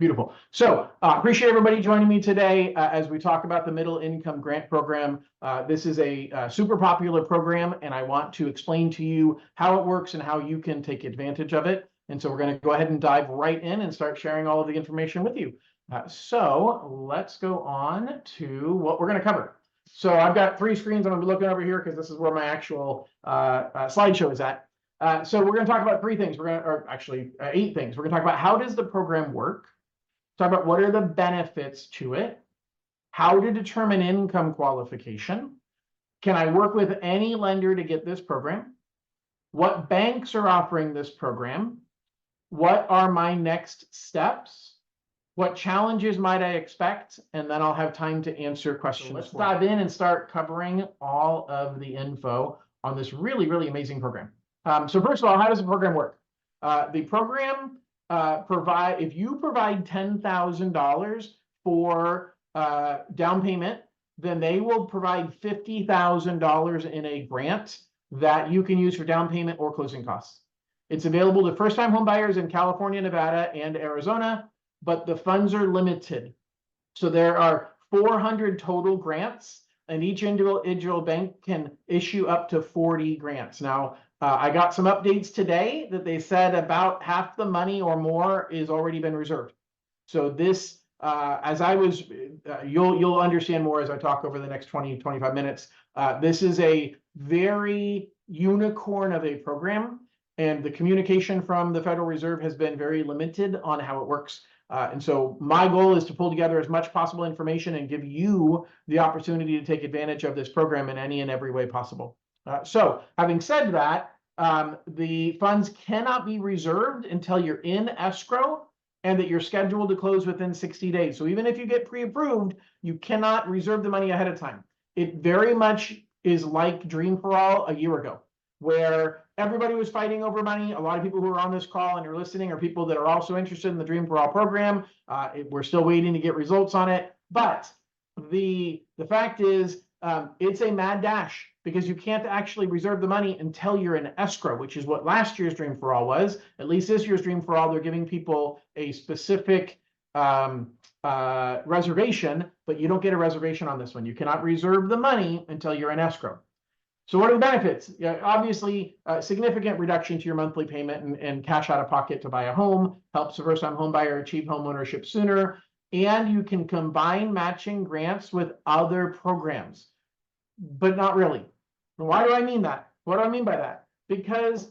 Beautiful. So appreciate everybody joining me today as we talk about the Middle Income Grant Program. This is a super popular program, and I want to explain to you how it works and how you can take advantage of it. And so we're going to go ahead and dive right in and start sharing all of the information with you. So let's go on to what we're going to cover. So I've got 3 screens. I'm going to be looking over here because this is where my actual slideshow is at. So we're going to talk about 3 things. Or actually 8 things. We're going to talk about how does the program work. Talk about what are the benefits to it, how to determine income qualification, can I work with any lender to get this program, what banks are offering this program, what are my next steps, what challenges might I expect, and then I'll have time to answer questions. So let's dive in and start covering all of the info on this really, really amazing program. So first of all, how does the program work? The program if you provide $10,000 for down payment, then they will provide $50,000 in a grant that you can use for down payment or closing costs. It's available to first-time home buyers in California, Nevada, and Arizona, but the funds are limited. So there are 400 total grants, and each individual bank can issue up to 40 grants. Now, I got some updates today that they said about half the money or more is already been reserved. So this, you'll understand more as I talk over the next 20-25 minutes. This is a very unicorn of a program, and the communication from the Federal Reserve has been very limited on how it works. And so my goal is to pull together as much possible information and give you the opportunity to take advantage of this program in any and every way possible. So having said that, the funds cannot be reserved until you're in escrow and that you're scheduled to close within 60 days. So even if you get pre-approved, you cannot reserve the money ahead of time. It very much is like Dream for All a year ago, where everybody was fighting over money. A lot of people who are on this call and are listening are people that are also interested in the Dream for All program. We're still waiting to get results on it. But the fact is, it's a mad dash because you can't actually reserve the money until you're in escrow, which is what last year's Dream for All was. At least this year's Dream for All, they're giving people a specific reservation, but you don't get a reservation on this one. You cannot reserve the money until you're in escrow. So what are the benefits? Yeah, obviously, a significant reduction to your monthly payment and cash out of pocket to buy a home, helps a first-time home buyer achieve home ownership sooner, and you can combine matching grants with other programs, but not really. Why do I mean that? What do I mean by that? Because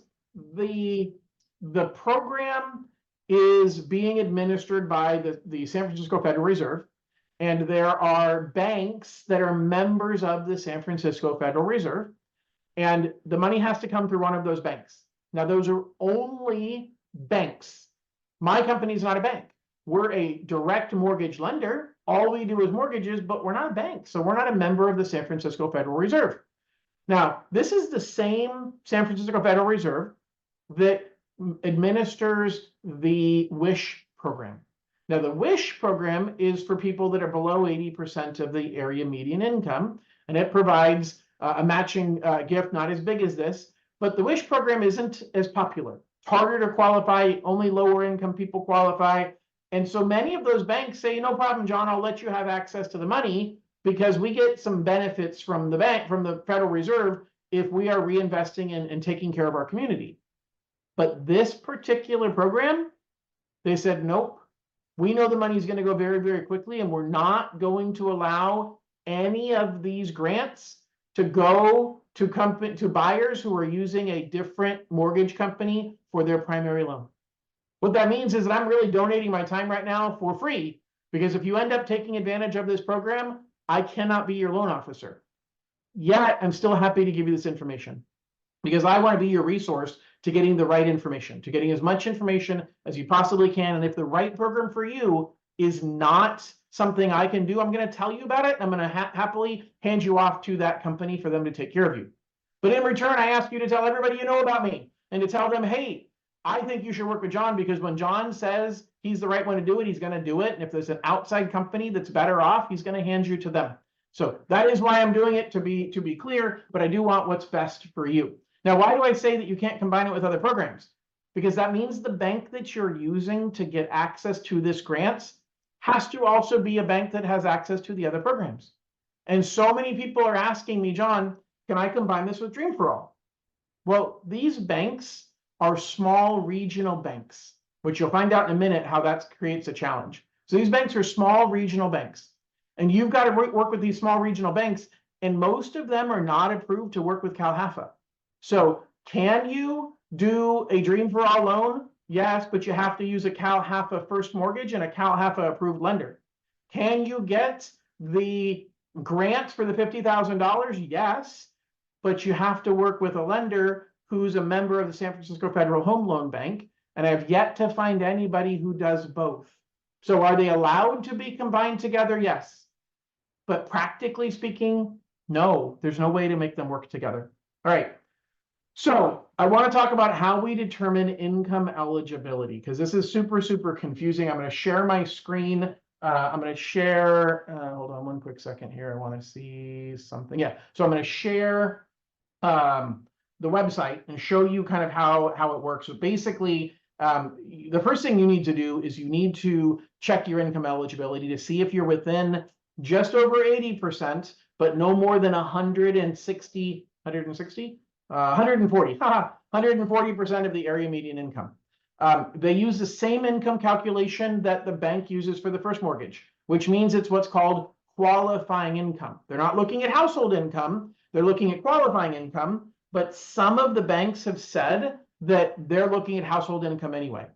the program is being administered by the San Francisco Federal Reserve, and there are banks that are members of the San Francisco Federal Reserve, and the money has to come through one of those banks. Now, those are only banks. My company is not a bank. We're a direct mortgage lender. All we do is mortgages, but we're not a bank. So we're not a member of the San Francisco Federal Reserve. Now, this is the same San Francisco Federal Reserve that administers the WISH program. Now, the WISH program is for people that are below 80% of the area median income, and it provides a matching gift, not as big as this, but the WISH program isn't as popular. It's harder to qualify, only lower income people qualify. And so many of those banks say, no problem, John, I'll let you have access to the money because we get some benefits from the bank, from the Federal Reserve, if we are reinvesting and taking care of our community. But this particular program, they said, nope, we know the money is going to go very, very quickly, and we're not going to allow any of these grants to go to buyers who are using a different mortgage company for their primary loan. What that means is that I'm really donating my time right now for free, because if you end up taking advantage of this program, I cannot be your loan officer. Yet, I'm still happy to give you this information because I want to be your resource to getting the right information, to getting as much information as you possibly can. And if the right program for you is not something I can do, I'm going to tell you about it. I'm going to happily hand you off to that company for them to take care of you. But in return, I ask you to tell everybody you know about me and to tell them, hey, I think you should work with John because when John says he's the right one to do it, he's going to do it. And if there's an outside company that's better off, he's going to hand you to them. So that is why I'm doing it, to be clear, but I do want what's best for you. Now, why do I say that you can't combine it with other programs? because that means the bank that you're using to get access to this grants has to also be a bank that has access to the other programs. And so many people are asking me, John, can I combine this with Dream for All? Well, these banks are small regional banks, which you'll find out in a minute how that creates a challenge. So these banks are small regional banks, and you've got to work with these small regional banks, and most of them are not approved to work with CalHFA. So can you do a Dream for All loan? Yes, but you have to use a CalHFA first mortgage and a CalHFA approved lender. Can you get the grant for the $50,000? Yes, but you have to work with a lender who's a member of the San Francisco Federal Home Loan Bank, and I've yet to find anybody who does both. So are they allowed to be combined together? Yes. But practically speaking, no, there's no way to make them work together. All right. So I want to talk about how we determine income eligibility, because this is super, super confusing. I'm going to share my screen. I'm going to share, hold on one quick second here. I want to see something. Yeah. So I'm going to share the website and show you kind of how it works. So basically, the first thing you need to do is you need to check your income eligibility to see if you're within just over 80%, but no more than 140% of the area median income. They use the same income calculation that the bank uses for the first mortgage, which means it's what's called qualifying income. They're not looking at household income, they're looking at qualifying income, but some of the banks have said that they're looking at household income anyway.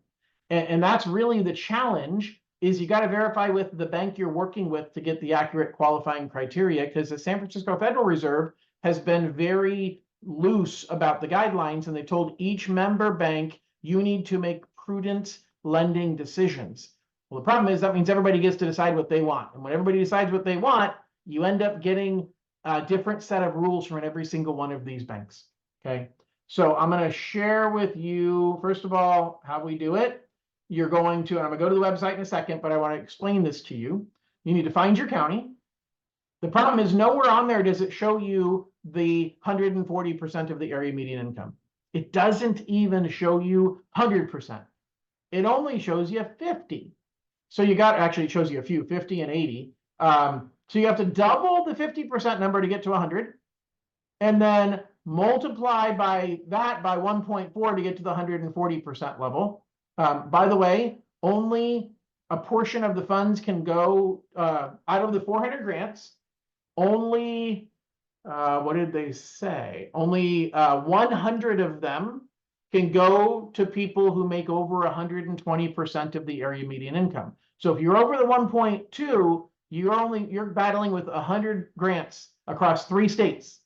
And that's really the challenge, is you got to verify with the bank you're working with to get the accurate qualifying criteria, because the San Francisco Federal Reserve has been very loose about the guidelines, and they told each member bank, you need to make prudent lending decisions. Well, the problem is that means everybody gets to decide what they want. And when everybody decides what they want, you end up getting a different set of rules from every single one of these banks. Okay. So I'm going to share with you, first of all, how we do it. You're going to, and I'm going to go to the website in a second, but I want to explain this to you. You need to find your county. The problem is nowhere on there does it show you the 140% of the area median income. It doesn't even show you 100%. It only shows you 50. So you got, actually it shows you a few, 50 and 80. So you have to double the 50% number to get to 100, and then multiply by that by 1.4 to get to the 140% level. By the way, only a portion of the funds can go out of the 400 grants. Only, what did they say? Only 100 of them can go to people who make over 120% of the area median income. So if you're over the 1.2, you're battling with 100 grants across 3 states.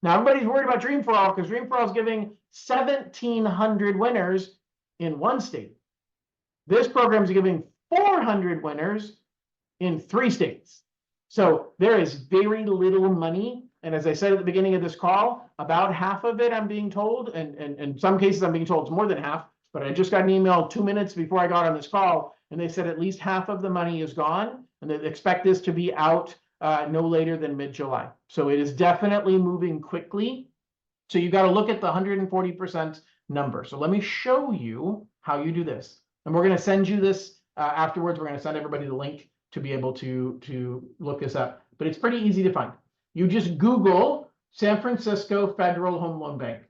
Now everybody's worried about Dream for All because Dream for All is giving 1,700 winners in 1 state. This program is giving 400 winners in 3 states. So there is very little money. And as I said at the beginning of this call, about half of it, I'm being told, and in some cases I'm being told it's more than half, but I just got an email 2 minutes before I got on this call, and they said at least half of the money is gone, and they expect this to be out no later than mid-July. So it is definitely moving quickly. So you got to look at the 140% number. So let me show you how you do this. And we're going to send you this afterwards. We're going to send everybody the link to be able to look this up. But it's pretty easy to find. You just Google San Francisco Federal Home Loan Bank.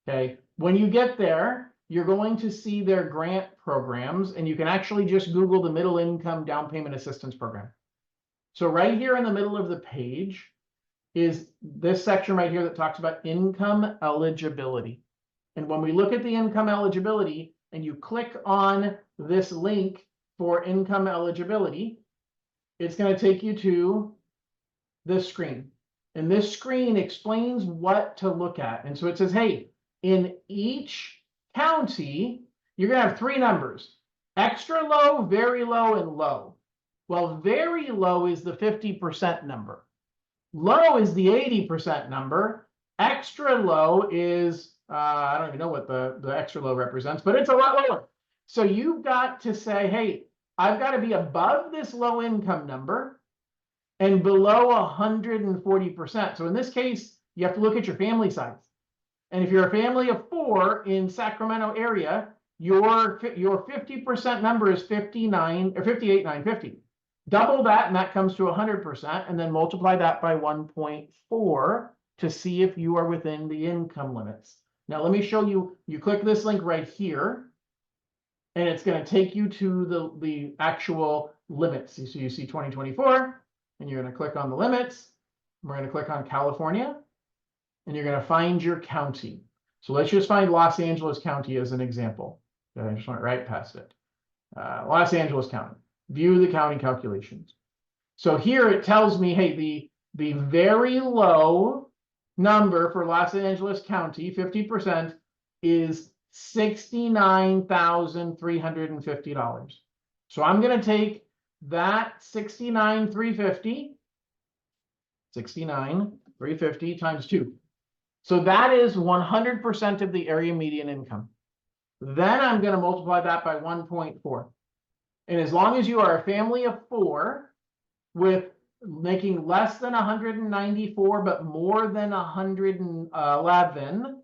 Okay. When you get there, you're going to see their grant programs, and you can actually just Google the Middle Income Down Payment Assistance Program. So right here in the middle of the page is this section right here that talks about income eligibility. And when we look at the income eligibility and you click on this link for income eligibility, it's going to take you to this screen. And this screen explains what to look at. And so it says, hey, in each county, you're going to have 3 numbers: extra low, very low, and low. Well, very low is the 50% number. Low is the 80% number. Extra low is, I don't even know what the extra low represents, but it's a lot lower. So you've got to say, hey, I've got to be above this low income number and below 140%. So in this case, you have to look at your family size. And if you're a family of 4 in Sacramento area, your 50% number is 59 or 58,950. Double that, and that comes to 100%, and then multiply that by 1.4 to see if you are within the income limits. Now, let me show you. You click this link right here, and it's going to take you to the actual limits. So you see 2024, and you're going to click on the limits. We're going to click on California, and you're going to find your county. So let's just find Los Angeles County as an example. Okay, I just went right past it. Los Angeles County. View the county calculations. So here it tells me, hey, the very low number for Los Angeles County, 50%, is $69,350. So I'm going to take that $69,350 times 2. So that is 100% of the area median income. Then I'm going to multiply that by 1.4. And as long as you are a family of 4 with making less than 194 but more than 111,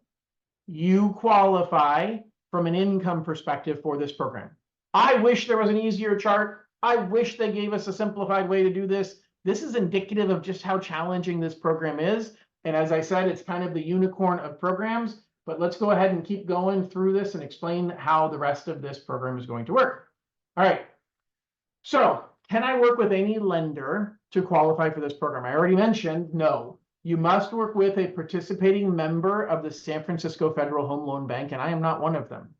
you qualify from an income perspective for this program. I wish there was an easier chart. I wish they gave us a simplified way to do this. This is indicative of just how challenging this program is. And as I said, it's kind of the unicorn of programs. But let's go ahead and keep going through this and explain how the rest of this program is going to work. All right. So can I work with any lender to qualify for this program? I already mentioned no. You must work with a participating member of the San Francisco Federal Home Loan Bank, and I am not one of them.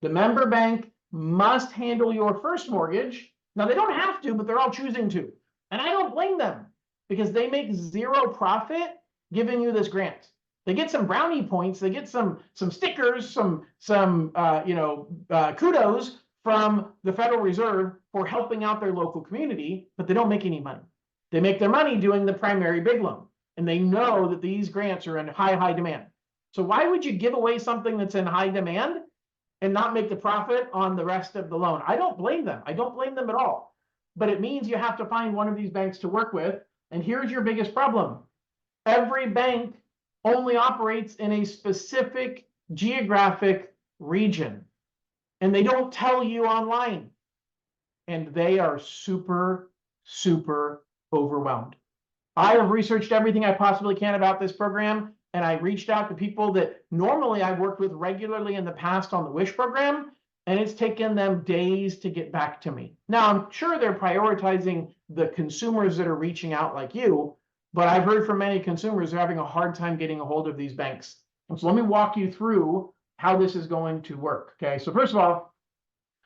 The member bank must handle your first mortgage. Now, they don't have to, but they're all choosing to. And I don't blame them because they make zero profit giving you this grant. They get some brownie points. They get some stickers, some kudos from the Federal Reserve for helping out their local community, but they don't make any money. They make their money doing the primary big loan, and they know that these grants are in high demand. So why would you give away something that's in high demand and not make the profit on the rest of the loan? I don't blame them. I don't blame them at all. But it means you have to find one of these banks to work with. And here's your biggest problem. Every bank only operates in a specific geographic region. And they don't tell you online. And they are super, super overwhelmed. I have researched everything I possibly can about this program, and I reached out to people that normally I've worked with regularly in the past on the WISH program, and it's taken them days to get back to me. Now, I'm sure they're prioritizing the consumers that are reaching out like you, but I've heard from many consumers who are having a hard time getting a hold of these banks. And so let me walk you through how this is going to work. Okay, so first of all,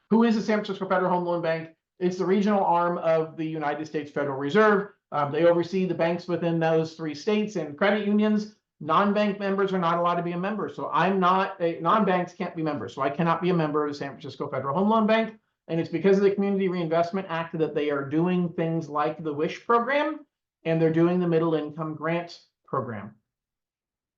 who is the San Francisco Federal Home Loan Bank? It's the regional arm of the United States Federal Reserve. They oversee the banks within those 3 states and credit unions. Non-bank members are not allowed to be a member. So non-banks can't be members. So I cannot be a member of the San Francisco Federal Home Loan Bank. And it's because of the Community Reinvestment Act that they are doing things like the WISH program, and they're doing the Middle Income Grant program.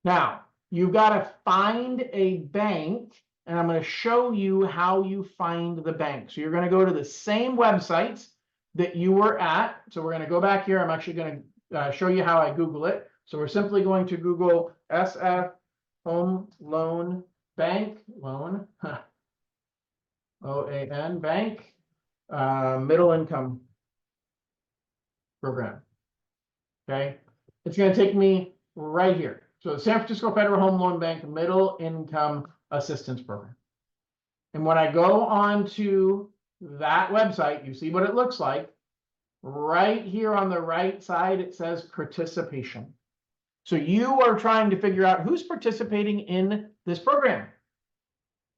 Now, you've got to find a bank, and I'm going to show you how you find the bank. So you're going to go to the same websites that you were at. So we're going to go back here. I'm actually going to show you how I Google it. So we're simply going to Google SF Home Loan Bank, loan, OAN, bank, middle income program. Okay, it's going to take me right here. So the San Francisco Federal Home Loan Bank Middle Income Assistance Program. And when I go on to that website, you see what it looks like. Right here on the right side, it says participation. So you are trying to figure out who's participating in this program.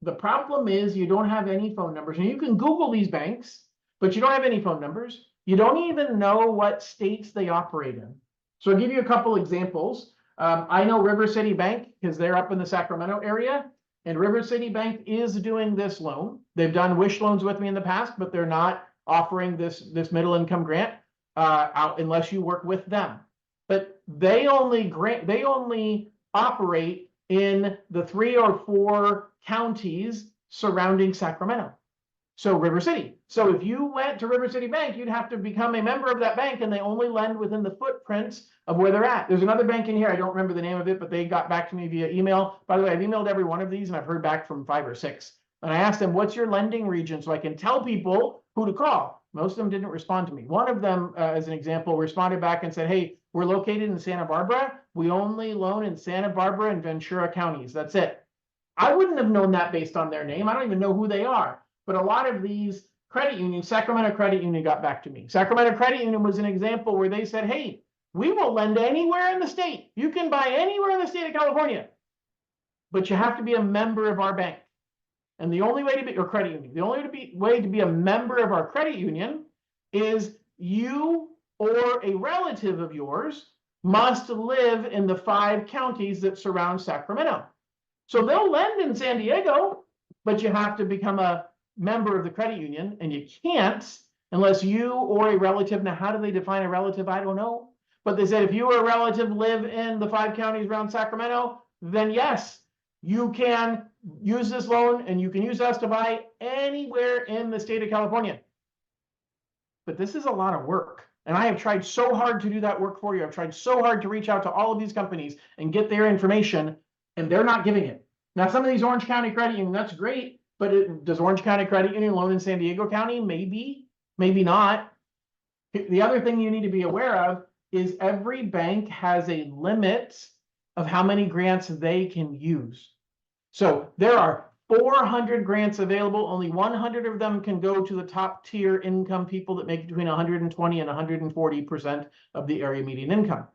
The problem is you don't have any phone numbers, and you can Google these banks, but you don't have any phone numbers. You don't even know what states they operate in. So I'll give you a couple examples. I know River City Bank because they're up in the Sacramento area, and River City Bank is doing this loan. They've done WISH loans with me in the past, but they're not offering this middle income grant out unless you work with them. But they only operate in the 3 or 4 counties surrounding Sacramento. So River City. So if you went to River City Bank, you'd have to become a member of that bank, and they only lend within the footprints of where they're at. There's another bank in here. I don't remember the name of it, but they got back to me via email. By the way, I've emailed every one of these, and I've heard back from 5 or 6. And I asked them, what's your lending region? So I can tell people who to call. Most of them didn't respond to me. One of them, as an example, responded back and said, hey, we're located in Santa Barbara. We only loan in Santa Barbara and Ventura counties. That's it. I wouldn't have known that based on their name. I don't even know who they are. But a lot of these credit unions, Sacramento Credit Union got back to me. Sacramento Credit Union was an example where they said, hey, we will lend anywhere in the state. You can buy anywhere in the state of California, but you have to be a member of our bank. And the only way to be, or credit union, the only way to be a member of our credit union is you or a relative of yours must live in the 5 counties that surround Sacramento. So they'll lend in San Diego, but you have to become a member of the credit union, and you can't unless you or a relative. Now, how do they define a relative? I don't know. But they said if you or a relative live in the 5 counties around Sacramento, then yes, you can use this loan and you can use us to buy anywhere in the state of California. But this is a lot of work. And I have tried so hard to do that work for you. I've tried so hard to reach out to all of these companies and get their information, and they're not giving it. Now, some of these Orange County Credit Union, that's great, but does Orange County Credit Union loan in San Diego County? Maybe, maybe not. The other thing you need to be aware of is every bank has a limit of how many grants they can use. So there are 400 grants available. Only 100 of them can go to the top tier income people that make between 120 and 140% of the area median income.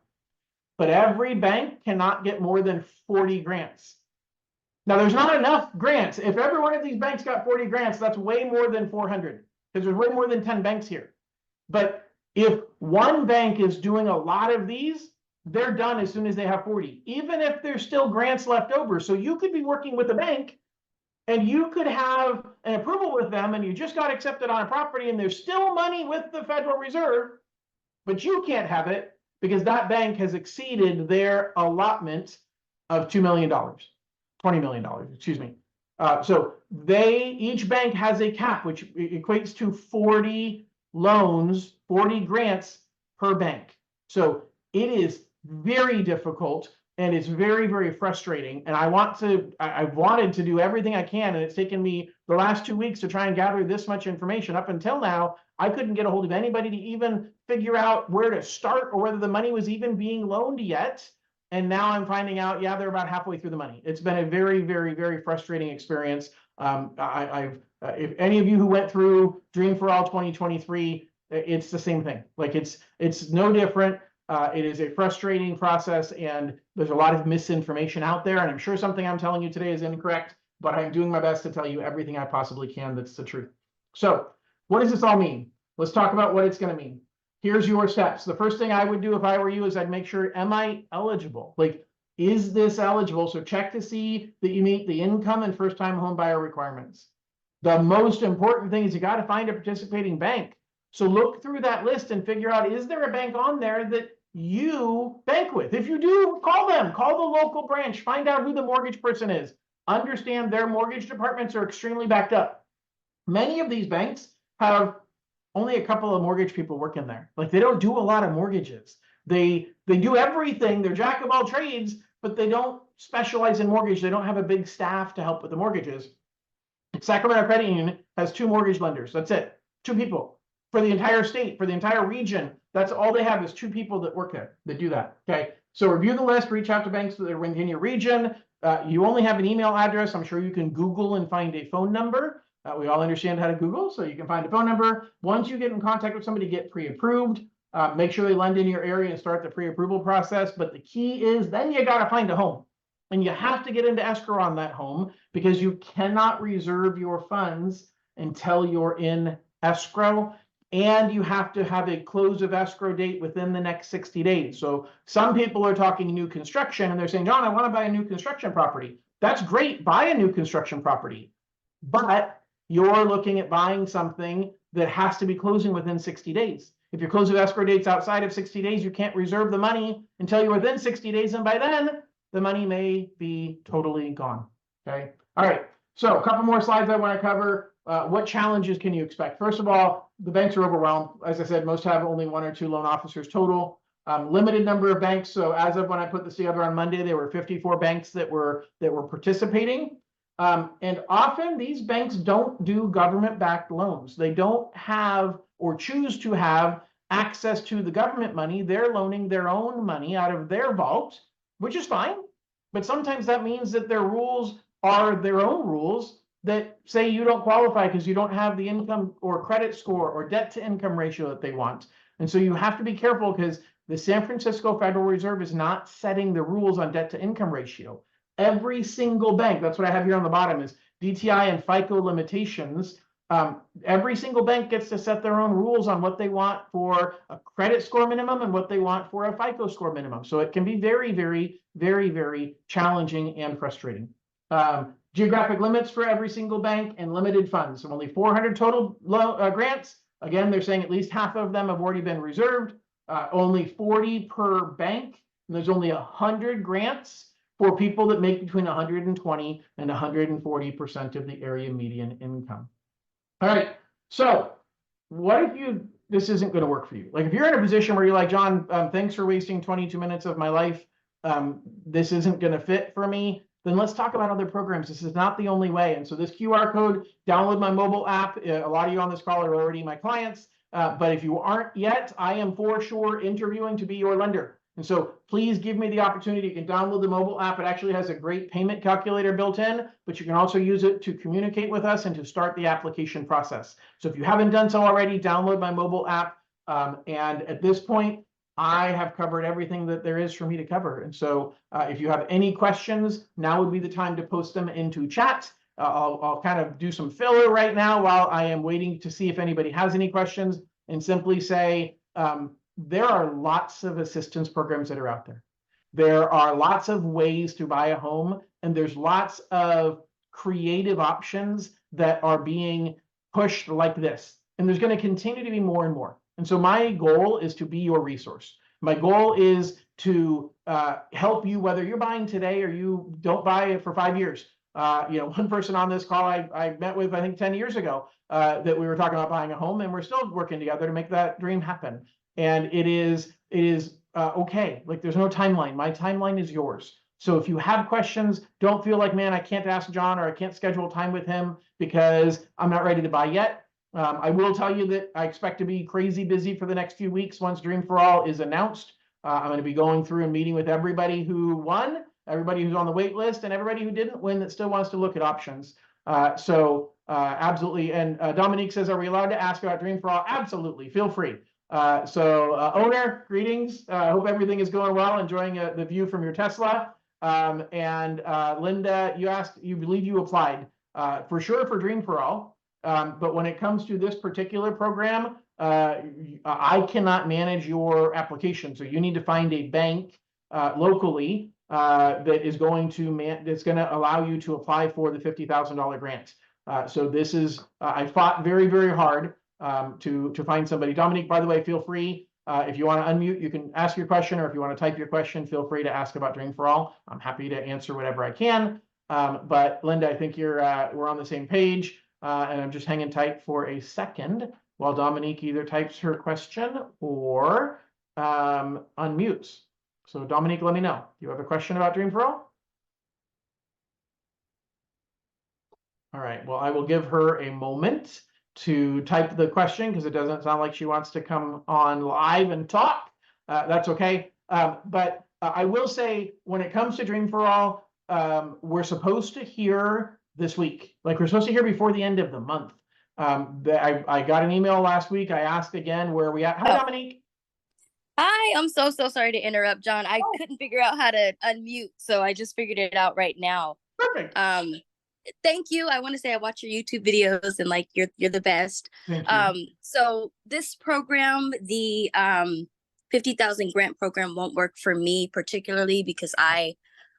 But every bank cannot get more than 40 grants. Now, there's not enough grants. If every one of these banks got 40 grants, that's way more than 400, because there's way more than 10 banks here. But if one bank is doing a lot of these, they're done as soon as they have 40, even if there's still grants left over. So you could be working with a bank and you could have an approval with them and you just got accepted on a property and there's still money with the Federal Reserve, but you can't have it because that bank has exceeded their allotment of $2 million, $20 million, excuse me. So each bank has a cap, which equates to 40 loans, 40 grants per bank. So it is very difficult and it's very, very frustrating. And I wanted to do everything I can. And it's taken me the last 2 weeks to try and gather this much information. Up until now, I couldn't get a hold of anybody to even figure out where to start or whether the money was even being loaned yet. And now I'm finding out, yeah, they're about halfway through the money. It's been a very, very, very frustrating experience. If any of you who went through Dream for All 2023, it's the same thing. Like it's no different. It is a frustrating process, and there's a lot of misinformation out there. And I'm sure something I'm telling you today is incorrect, but I'm doing my best to tell you everything I possibly can that's the truth. So what does this all mean? Let's talk about what it's going to mean. Here's your steps. The first thing I would do if I were you is I'd make sure, am I eligible? Like, is this eligible? So check to see that you meet the income and first-time home buyer requirements. The most important thing is you got to find a participating bank. So look through that list and figure out, is there a bank on there that you bank with? If you do, call them, call the local branch, find out who the mortgage person is. Understand their mortgage departments are extremely backed up. Many of these banks have only a couple of mortgage people working there. Like, they don't do a lot of mortgages. They do everything. They're jack of all trades, but they don't specialize in mortgage. They don't have a big staff to help with the mortgages. Sacramento Credit Union has 2 mortgage lenders. That's it. 2 people for the entire state, for the entire region. That's all they have is 2 people that work there that do that. Okay. So review the list, reach out to banks that are within your region. You only have an email address. I'm sure you can Google and find a phone number. We all understand how to Google, so you can find a phone number. Once you get in contact with somebody, get pre-approved. Make sure they lend in your area and start the pre-approval process. But the key is then you got to find a home. And you have to get into escrow on that home, because you cannot reserve your funds until you're in escrow. And you have to have a close of escrow date within the next 60 days. So some people are talking new construction and they're saying, John, I want to buy a new construction property. That's great. Buy a new construction property. But you're looking at buying something that has to be closing within 60 days. If your close of escrow date's outside of 60 days, you can't reserve the money until you're within 60 days. And by then, the money may be totally gone. Okay. All right. So a couple more slides I want to cover. What challenges can you expect? First of all, the banks are overwhelmed. As I said, most have only 1 or 2 loan officers total. Limited number of banks. So as of when I put this together on Monday, there were 54 banks that were participating. And often these banks don't do government-backed loans. They don't have or choose to have access to the government money. They're loaning their own money out of their vault, which is fine. But sometimes that means that their rules are their own rules that say you don't qualify because you don't have the income or credit score or debt to income ratio that they want. And so you have to be careful because the San Francisco Federal Reserve is not setting the rules on debt to income ratio. Every single bank, that's what I have here on the bottom, is DTI and FICO limitations. Every single bank gets to set their own rules on what they want for a credit score minimum and what they want for a FICO score minimum. So it can be very, very, very, very challenging and frustrating. Geographic limits for every single bank and limited funds. So only 400 total grants. Again, they're saying at least half of them have already been reserved. Only 40 per bank. And there's only 100 grants for people that make between 120 and 140% of the area median income. All right, so what if this isn't going to work for you? Like if you're in a position where you're like, John, thanks for wasting 22 minutes of my life. This isn't going to fit for me. Then let's talk about other programs. This is not the only way. And so this QR code, download my mobile app. A lot of you on this call are already my clients. But if you aren't yet, I am for sure interviewing to be your lender. And so please give me the opportunity. You can download the mobile app. It actually has a great payment calculator built in, but you can also use it to communicate with us and to start the application process. So if you haven't done so already, download my mobile app. And at this point, I have covered everything that there is for me to cover. And so if you have any questions, now would be the time to post them into chat. I'll kind of do some filler right now while I am waiting to see if anybody has any questions, and simply say, there are lots of assistance programs that are out there. There are lots of ways to buy a home, and there's lots of creative options that are being pushed like this. And there's going to continue to be more and more. And so my goal is to be your resource. My goal is to help you, whether you're buying today or you don't buy it for 5 years. One person on this call I met with, I think 10 years ago, that we were talking about buying a home, and we're still working together to make that dream happen. And it is okay. Like there's no timeline. My timeline is yours. So if you have questions, don't feel like, man, I can't ask John or I can't schedule time with him because I'm not ready to buy yet. I will tell you that I expect to be crazy busy for the next few weeks once Dream for All is announced. I'm going to be going through and meeting with everybody who won, everybody who's on the wait list, and everybody who didn't win that still wants to look at options. Absolutely. And Dominique says, are we allowed to ask about Dream for All? Absolutely. Feel free. Owner, greetings. Hope everything is going well, enjoying the view from your Tesla. Linda, you believe you applied for sure for Dream for All. But when it comes to this particular program, I cannot manage your application. So you need to find a bank locally that is going to allow you to apply for the $50,000 grant. So this is, I fought very, very hard to find somebody. Dominique, by the way, feel free. If you want to unmute, you can ask your question, or if you want to type your question, feel free to ask about Dream for All. I'm happy to answer whatever I can. But Linda, I think we're on the same page. And I'm just hanging tight for a second while Dominique either types her question or unmutes. So Dominique, let me know. Do you have a question about Dream for All? All right, well, I will give her a moment to type the question because it doesn't sound like she wants to come on live and talk. That's okay. But I will say, when it comes to Dream for All, we're supposed to hear this week. Like, we're supposed to hear before the end of the month. I got an email last week. I asked again where we at. Hi, Dominique. Hi, I'm so sorry to interrupt, John. I couldn't figure out how to unmute, so I just figured it out right now. Perfect. Thank you. I want to say I watch your YouTube videos and like you're the best. Thank you. So this program, the 50,000 grant program, won't work for me particularly because I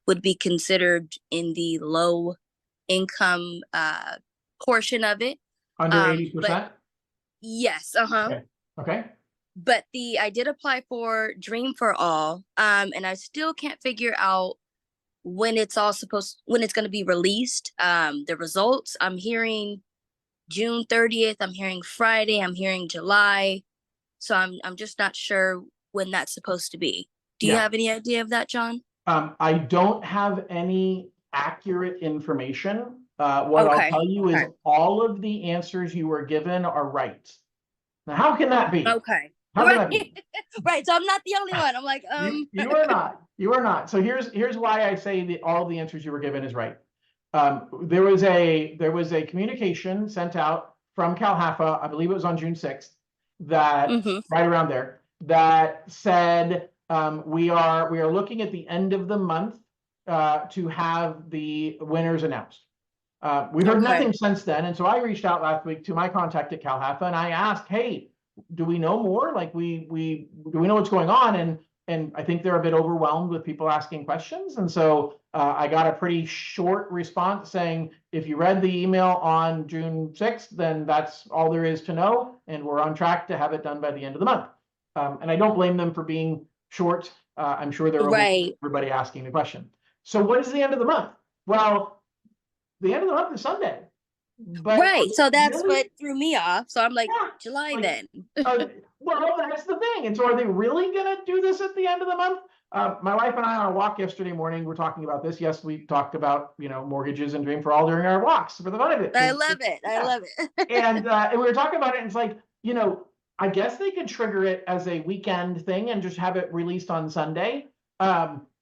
would be considered in the low income portion of it. Under 80%? Yes. Okay. But I did apply for Dream for All, and I still can't figure out when it's going to be released. The results, I'm hearing June 30th, I'm hearing Friday, I'm hearing July. So I'm just not sure when that's supposed to be. Do you have any idea of that, John? I don't have any accurate information. What I'll Okay. tell you is Okay. all of the answers you were given are right. Now, how can that be? Okay. How can that Right. be? Right. So I'm not the only one. I'm like, You are not. You are not. So here's why I say that all the answers you were given is right. There was a communication sent out from CalHFA, I believe it was on June 6th, that mhm. right around there, that said we are looking at the end of the month to have the winners announced. We heard Okay. nothing since then, and so I reached out last week to my contact at CalHFA and I asked, "Hey, do we know more? Like, do we know what's going on?" And I think they're a bit overwhelmed with people asking questions, and so I got a pretty short response saying, "If you read the email on June 6th, then that's all there is to know, and we're on track to have it done by the end of the month." And I don't blame them for being short. I'm sure they're overwhelmed with Right. everybody asking the question. So what is the end of the month? Well, the end of the month is Sunday. But Right. So that's really, what threw me off. So I'm like, yeah, July like, then. well, that's the thing. And so are they really gonna do this at the end of the month? My wife and I on a walk yesterday morning were talking about this. Yes, we talked about, mortgages and Dream for All during our walks for the fun of it. I love it. I Yeah. love it. And we were talking about it, and it's like, I guess they could trigger it as a weekend thing and just have it released on Sunday.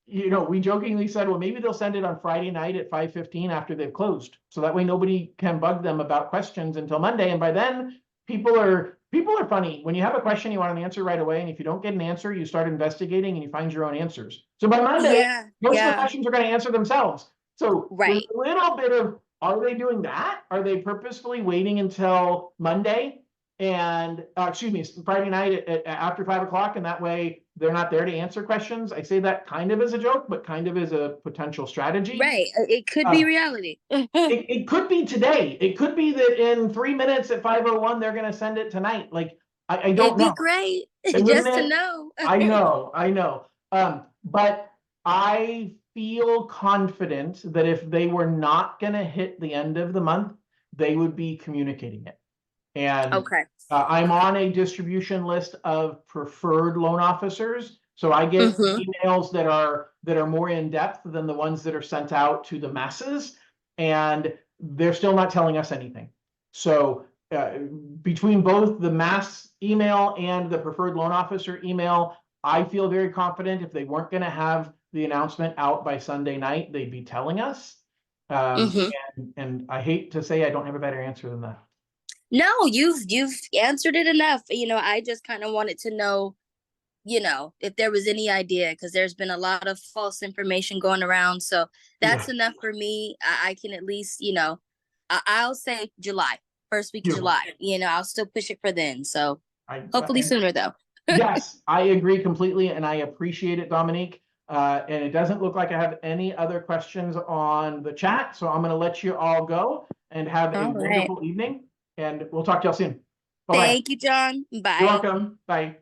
We jokingly said, well, maybe they'll send it on Friday night at 5:15 after they've closed. So that way nobody can bug them about questions until Monday. And by then, people are funny. When you have a question, you want an answer right away. And if you don't get an answer, you start investigating and you find your own answers. So by Monday, Yeah. most of the Yeah. questions are going to answer themselves. So there's Right. a little bit of, are they doing that? Are they purposefully waiting until Monday and excuse me, Friday night after 5 o'clock, and that way they're not there to answer questions? I say that kind of as a joke, but kind of as a potential strategy. Right. It could be Uh, reality. it could be today. It could be that in 3 minutes at 5:01 they're going to send it tonight. Like, I It'd don't be know. great Wouldn't just to it? know. I know. But I feel confident that if they were not going to hit the end of the month, they would be communicating it. And Okay. I'm Okay. on a distribution list of preferred loan officers. So I get Mhm. emails that are more in depth than the ones that are sent out to the masses. And they're still not telling us anything. So between both the mass email and the preferred loan officer email, I feel very confident if they weren't going to have the announcement out by Sunday night, they'd be telling us. Mhm. And I hate to say I don't have a better answer than that. No, you've answered it enough. I just kind of wanted to know, if there was any idea, because there's been a lot of false information going around. So Yeah. that's enough for me. I can at least, I'll say July, first week of Beautiful. July. I'll still push it for then. So I, hopefully and sooner though. yes, I agree completely, and I appreciate it, Dominique. And it doesn't look like I have any other questions on the chat, so I'm going to let you all go and have a All right. wonderful evening, and we'll talk to y'all soon. Bye-bye. Thank you, John. You're Bye. welcome. Bye.